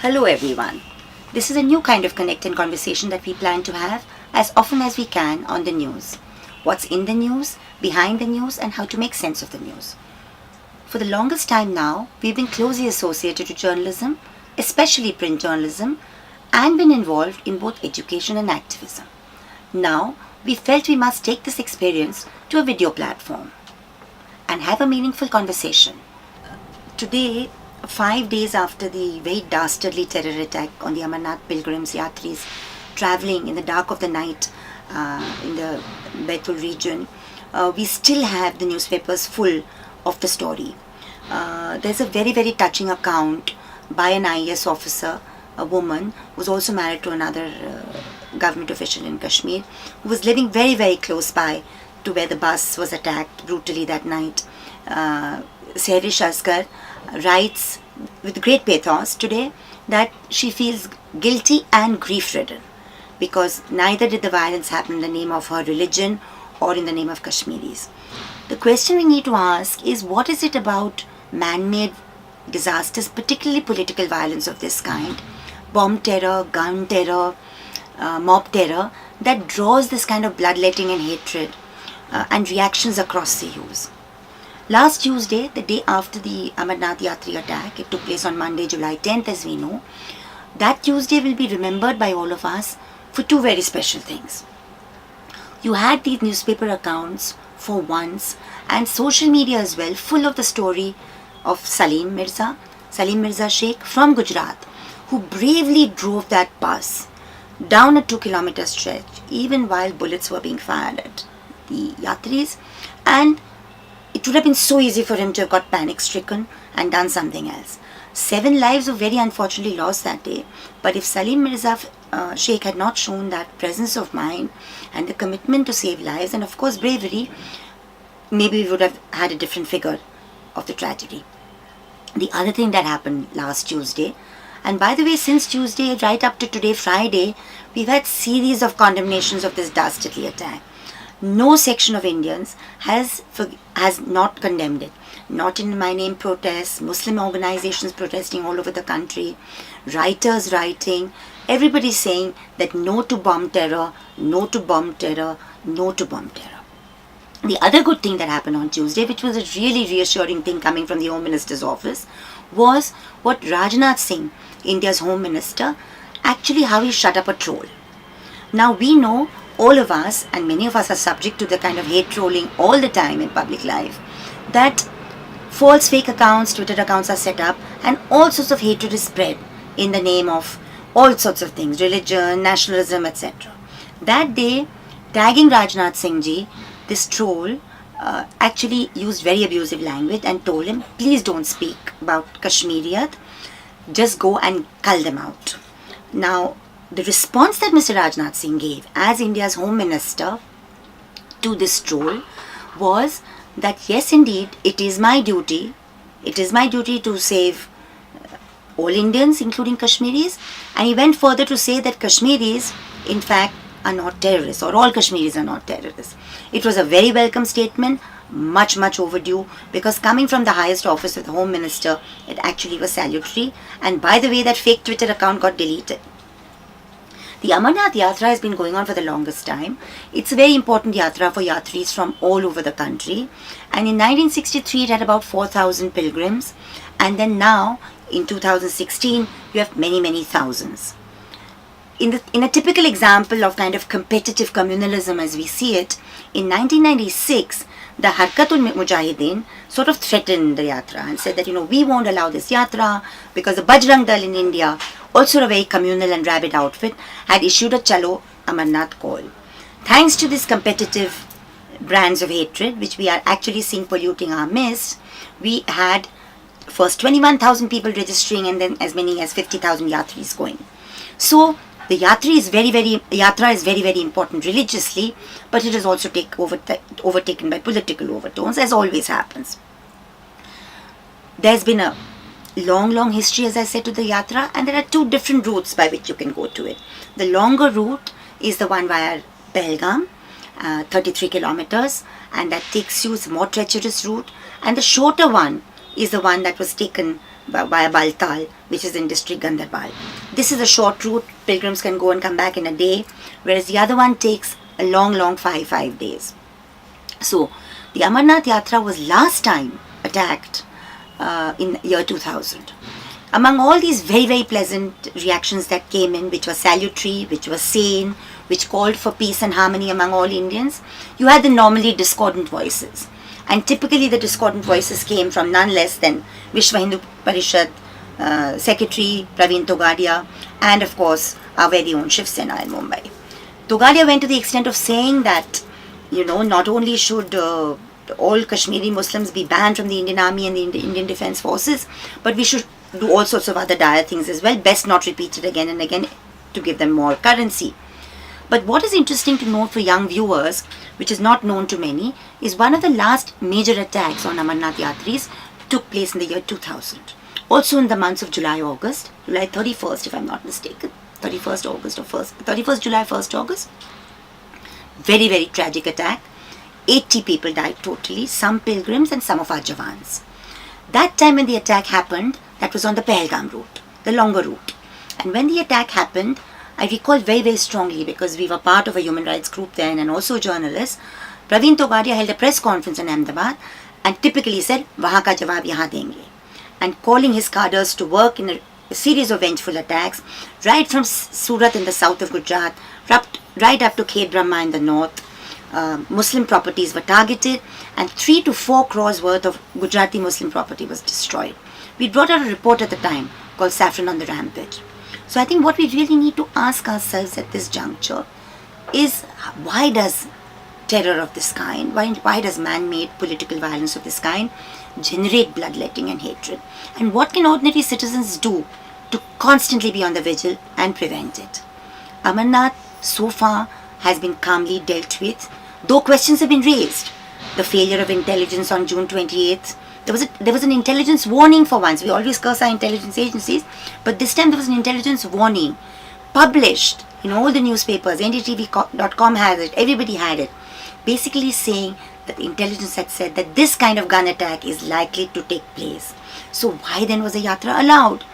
Hello everyone. This is a new kind of connect and conversation that we plan to have as often as we can on the news. What's in the news, behind the news, and how to make sense of the news. For the longest time now, we've been closely associated to journalism, especially print journalism, and been involved in both education and activism. Now, we felt we must take this experience to a video platform and have a meaningful conversation. Today, 5 days after the very dastardly terror attack on the Amarnath pilgrims, Yatris, traveling in the dark of the night in the Bethel region, we still have the newspapers full of the story. There's a very, very touching account by an IAS officer, a woman who was also married to another government official in Kashmir, who was living very, very close by to where the bus was attacked brutally that night. Sehrish Asgar writes with great pathos today that she feels guilty and grief-ridden because neither did the violence happen in the name of her religion or in the name of Kashmiris. The question we need to ask is, what is it about man-made disasters, particularly political violence of this kind, bomb terror, gun terror, mob terror, that draws this kind of bloodletting and hatred and reactions across the hues? Last Tuesday, the day after the Amarnath Yatri attack, it took place on Monday, July 10th, as we know, that Tuesday will be remembered by all of us for two very special things. You had these newspaper accounts for once, and social media as well, full of the story of Salim Mirza Sheikh from Gujarat, who bravely drove that bus down a 2-kilometer stretch, even while bullets were being fired at the Yatris, and it would have been so easy for him to have got panic-stricken and done something else. 7 lives were very unfortunately lost that day. But if Salim Mirza Sheikh had not shown that presence of mind and the commitment to save lives and of course bravery, maybe we would have had a different figure of the tragedy. The other thing that happened last Tuesday, and by the way, since Tuesday right up to today, Friday, we've had series of condemnations of this dastardly attack. No section of Indians has not condemned it. Not in My Name protests, Muslim organizations protesting all over the country, writers writing, everybody saying that no to bomb terror, no to bomb terror, no to bomb terror. The other good thing that happened on Tuesday, which was a really reassuring thing coming from the Home Minister's office, was what Rajnath Singh, India's Home Minister, actually how he shut up a troll. Now we know, all of us, and many of us are subject to the kind of hate trolling all the time in public life, that false fake accounts, Twitter accounts are set up and all sorts of hatred is spread in the name of all sorts of things, religion, nationalism, etc. That day, tagging Rajnath Singh ji, this troll actually used very abusive language and told him, please don't speak about Kashmiriyat, just go and cull them out. Now, the response that Mr. Rajnath Singh gave as India's Home Minister to this troll was that yes, indeed, it is my duty to save all Indians, including Kashmiris. And he went further to say that Kashmiris, in fact, are not terrorists, or all Kashmiris are not terrorists. It was a very welcome statement, much, much overdue, because coming from the highest office of the Home Minister, it actually was salutary. And by the way, that fake Twitter account got deleted. The Amarnath Yatra has been going on for the longest time. It's a very important yatra for Yatris from all over the country. And in 1963, it had about 4,000 pilgrims. And then now, in 2016, you have many, many thousands. In a typical example of kind of competitive communalism as we see it, in 1996, the Harkatul Mujahideen sort of threatened the yatra and said that, we won't allow this yatra because the Bajrang Dal in India, also a very communal and rabid outfit, had issued a Chalo Amarnath call. Thanks to this competitive brands of hatred, which we are actually seeing polluting our mist, we had first 21,000 people registering and then as many as 50,000 Yatris going. So, the yatra is very, very important religiously, but it is also overtaken by political overtones, as always happens. There's been a long history, as I said, to the yatra, and there are 2 different routes by which you can go to it. The longer route is the one via Pahalgam, 33 kilometers, and that takes you, it's a more treacherous route, and the shorter one is the one that was taken via Baltal, which is in district Gandarbal. This is a short route. Pilgrims can go and come back in a day, whereas the other one takes a long 5 days. So the Amarnath Yatra was last time attacked in year 2000. Among all these very pleasant reactions that came in, which were salutary, which were sane, which called for peace and harmony among all Indians, you had the normally discordant voices. And typically the discordant voices came from none less than Vishwa Hindu Parishad Secretary Praveen Togadia, and of course our very own Shiv Sena in Mumbai. Togadia went to the extent of saying that, not only should all Kashmiri Muslims be banned from the Indian Army and the Indian Defence Forces, but we should do all sorts of other dire things as well, best not repeated again and again to give them more currency. But what is interesting to note for young viewers, which is not known to many, is one of the last major attacks on Amarnath Yatris took place in the year 2000. Also in the months of July 31st if I'm not mistaken, 31st July, 1st August. Very tragic attack. 80 people died totally, some pilgrims and some of our Jawans. That time when the attack happened, that was on the Pahalgam route, the longer route. And when the attack happened, I recall very strongly, because we were part of a human rights group then and also journalists, Praveen Togadia held a press conference in Ahmedabad and typically said, "Wahan ka jawab yahan denge," and calling his cadres to work in a series of vengeful attacks, right from Surat in the south of Gujarat, right up to Khed Brahma in the north. Muslim properties were targeted and 3 to 4 crores worth of Gujarati Muslim property was destroyed. We brought out a report at the time called Saffron on the Rampage. So I think what we really need to ask ourselves at this juncture is, why does terror of this kind, why does man-made political violence of this kind generate bloodletting and hatred? And what can ordinary citizens do to constantly be on the vigil and prevent it? Amarnath so far has been calmly dealt with, though questions have been raised. The failure of intelligence on June 28th, there was an intelligence warning for once. We always curse our intelligence agencies, but this time there was an intelligence warning published in all the newspapers. NDTV.com had it, everybody had it, basically saying that the intelligence had said that this kind of gun attack is likely to take place. So why then was a yatra allowed?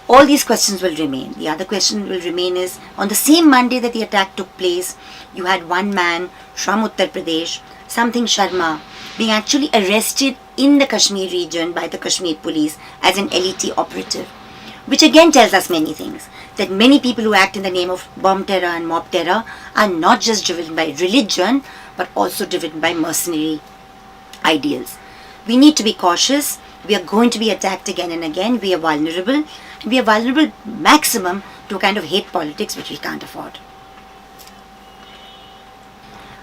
All these questions will remain. The other question will remain is, on the same Monday that the attack took place, you had one man from Uttar Pradesh, something Sharma, being actually arrested in the Kashmir region by the Kashmir police as an LET operative, which again tells us many things. That many people who act in the name of bomb terror and mob terror are not just driven by religion, but also driven by mercenary ideals. We need to be cautious. We are going to be attacked again and again. We are vulnerable. We are vulnerable maximum to a kind of hate politics which we can't afford.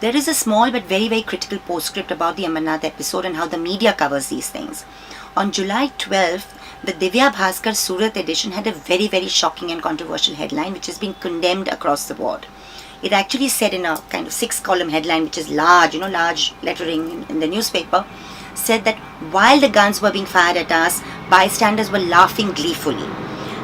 There is a small but very critical postscript about the Amarnath episode and how the media covers these things. On July 12th, the Divya Bhaskar Surat edition had a very shocking and controversial headline which has been condemned across the board. It actually said in a kind of 6-column headline, which is large, large lettering in the newspaper, said that while the guns were being fired at us, bystanders were laughing gleefully.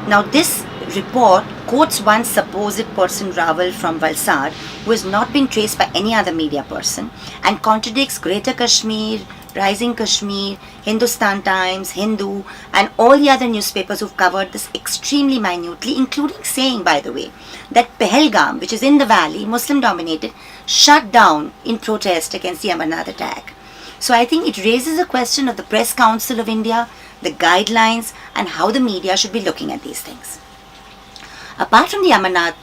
Now this report quotes one supposed person, Raval from Valsad, who has not been traced by any other media person, and contradicts Greater Kashmir, Rising Kashmir, Hindustan Times, Hindu, and all the other newspapers who've covered this extremely minutely, including saying, by the way, that Pahalgam, which is in the valley, Muslim dominated, shut down in protest against the Amarnath attack. So I think it raises a question of the Press Council of India, the guidelines, and how the media should be looking at these things. Apart from the Amarnath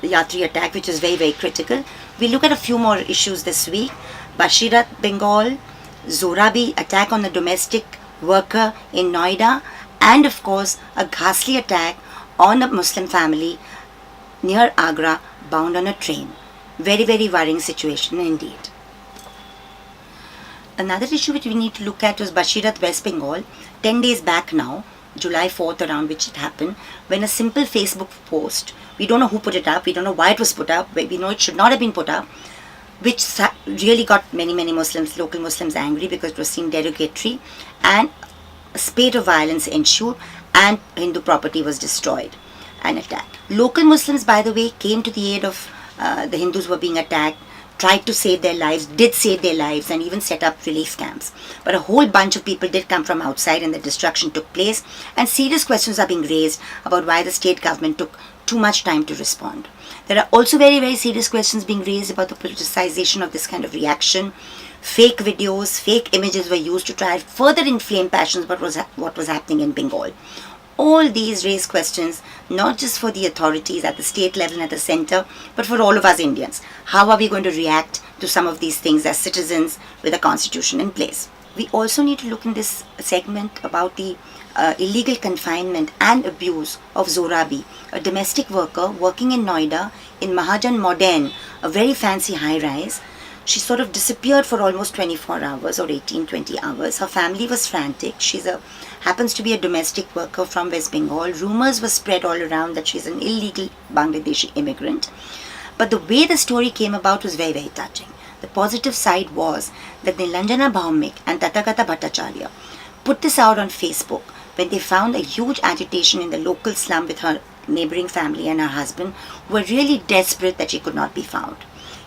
Yatri attack, which is very critical, we look at a few more issues this week. Bashirat, Bengal, Zohrabi attack on the domestic worker in Noida, and of course a ghastly attack on a Muslim family near Agra bound on a train. Very worrying situation indeed. Another issue which we need to look at was Bashirat, West Bengal, 10 days back now, July 4th around which it happened, when a simple Facebook post, we don't know who put it up, we don't know why it was put up, we know it should not have been put up, which really got many Muslims, local Muslims angry because it was seen derogatory, and a spate of violence ensued and Hindu property was destroyed and attacked. Local Muslims, by the way, came to the aid of the Hindus who were being attacked tried to save their lives, did save their lives, and even set up relief camps. But a whole bunch of people did come from outside and the destruction took place, and serious questions are being raised about why the state government took too much time to respond. There are also very, very serious questions being raised about the politicization of this kind of reaction. Fake videos, fake images were used to try and further inflame passions about what was happening in Bengal. All these raise questions, not just for the authorities at the state level and at the center, but for all of us Indians. How are we going to react to some of these things as citizens with a constitution in place? We also need to look in this segment about the illegal confinement and abuse of Zohrabi, a domestic worker working in Noida in Mahajan Modern, a very fancy high-rise. She sort of disappeared for almost 24 hours or 18-20 hours. Her family was frantic. Happens to be a domestic worker from West Bengal. Rumors were spread all around that she's an illegal Bangladeshi immigrant. But the way the story came about was very, very touching. The positive side was that Nilanjana Bhaumik and Tathagata Bhattacharya put this out on Facebook when they found a huge agitation in the local slum with her neighboring family and her husband, who were really desperate that she could not be found.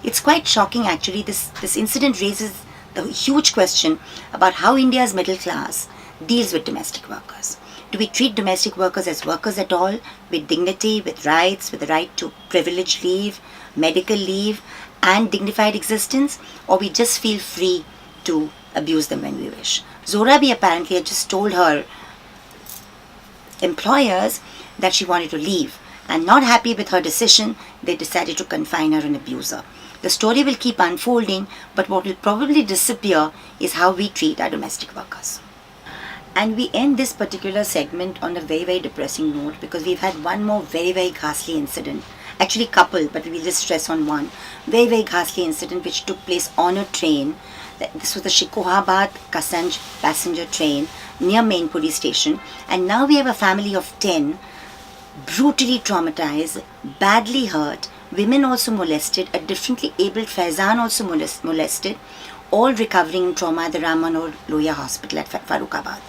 It's quite shocking actually. This incident raises the huge question about how India's middle class deals with domestic workers. Do we treat domestic workers as workers at all, with dignity, with rights, with the right to privileged leave, medical leave, and dignified existence, or we just feel free to abuse them when we wish? Zohrabi apparently had just told her employers that she wanted to leave, and not happy with her decision, they decided to confine her and abuse her. The story will keep unfolding, but what will probably disappear is how we treat our domestic workers. And we end this particular segment on a very, very depressing note, because we've had one more very, very ghastly incident. Actually couple, but we'll just stress on one. Very, very ghastly incident which took place on a train. This was the Shikohabad Kasanj passenger train near main police station. And now we have a family of 10 brutally traumatized, badly hurt, women also molested, a differently abled Faizan also molested, all recovering in trauma at the Ram Manohar Lohia Hospital at Farrukhabad.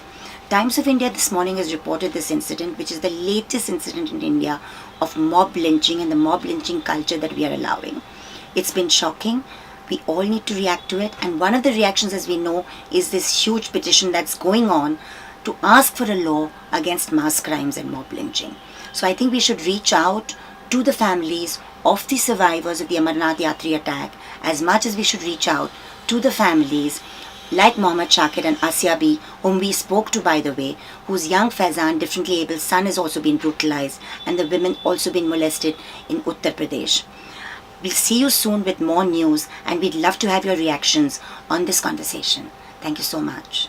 Times of India this morning has reported this incident, which is the latest incident in India of mob lynching and the mob lynching culture that we are allowing. It's been shocking. We all need to react to it. And one of the reactions, as we know, is this huge petition that's going on to ask for a law against mass crimes and mob lynching. So I think we should reach out to the families of the survivors of the Amarnath Yatri attack as much as we should reach out to the families like Mohammed Shakir and Asya B, whom we spoke to, by the way, whose young Faizan, differently able son, has also been brutalized, and the women also been molested in Uttar Pradesh. We'll see you soon with more news, and we'd love to have your reactions on this conversation. Thank you so much.